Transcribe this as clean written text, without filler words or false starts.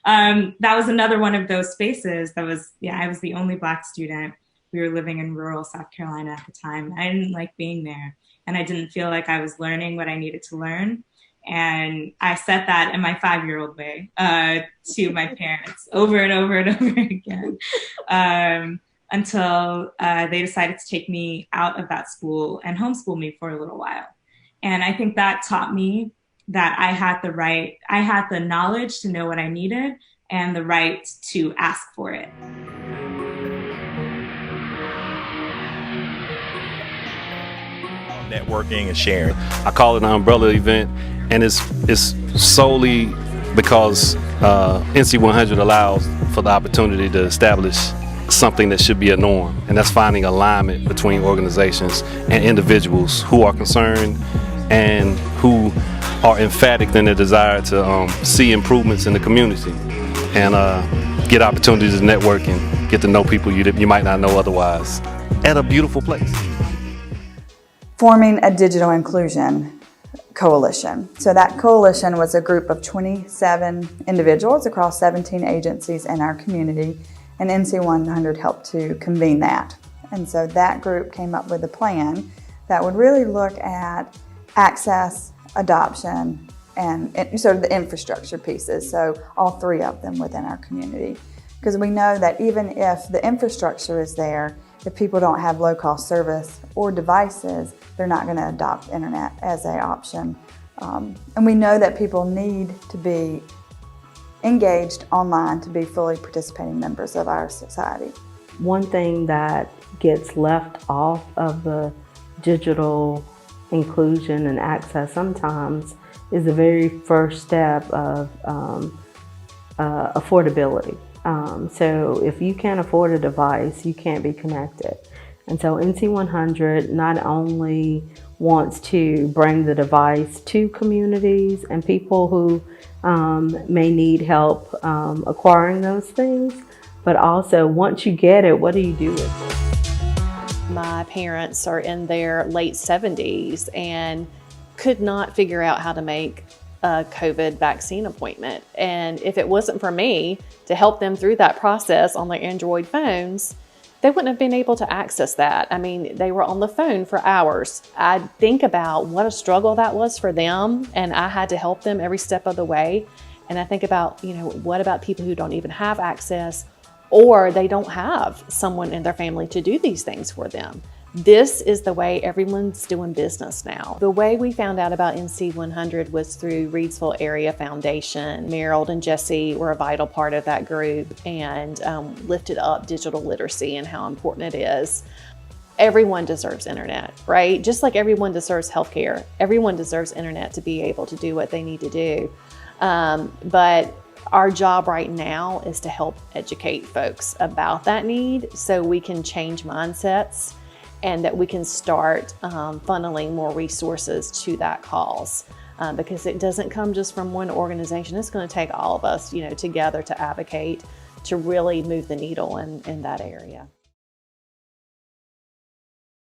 That was another one of those spaces that was, yeah, I was the only Black student. We were living in rural South Carolina at the time. I didn't like being there, and I didn't feel like I was learning what I needed to learn. And I said that in my 5-year-old way to my parents over and over and over again until they decided to take me out of that school and homeschool me for a little while. And I think that taught me that I had the knowledge to know what I needed and the right to ask for it. Networking and sharing. I call it an umbrella event, and it's solely because NC 100 allows for the opportunity to establish something that should be a norm, and that's finding alignment between organizations and individuals who are concerned and who are emphatic in their desire to see improvements in the community and get opportunities to network and get to know people you might not know otherwise at a beautiful place. Forming a digital inclusion coalition. So that coalition was a group of 27 individuals across 17 agencies in our community, and NC 100 helped to convene that. And so that group came up with a plan that would really look at access, adoption, and sort of the infrastructure pieces, so all three of them within our community. Because we know that even if the infrastructure is there, if people don't have low-cost service or devices, they're not going to adopt internet as an option. And we know that people need to be engaged online to be fully participating members of our society. One thing that gets left off of the digital inclusion and access sometimes is the very first step of affordability. So if you can't afford a device, you can't be connected. And so NC 100 not only wants to bring the device to communities and people who may need help acquiring those things, but also once you get it, what do you do with it? My parents are in their late 70s and could not figure out how to make a COVID vaccine appointment. And if it wasn't for me to help them through that process on their Android phones, they wouldn't have been able to access that. I mean, they were on the phone for hours. I think about what a struggle that was for them, and I had to help them every step of the way. And I think about, what about people who don't even have access, or they don't have someone in their family to do these things for them? This is the way everyone's doing business now. The way we found out about NC 100 was through Reidsville Area Foundation. Meryl and Jesse were a vital part of that group and lifted up digital literacy and how important it is. Everyone deserves internet, right? Just like everyone deserves healthcare, everyone deserves internet to be able to do what they need to do. But our job right now is to help educate folks about that need so we can change mindsets and that we can start funneling more resources to that cause. Because it doesn't come just from one organization. It's going to take all of us, together to advocate to really move the needle in that area.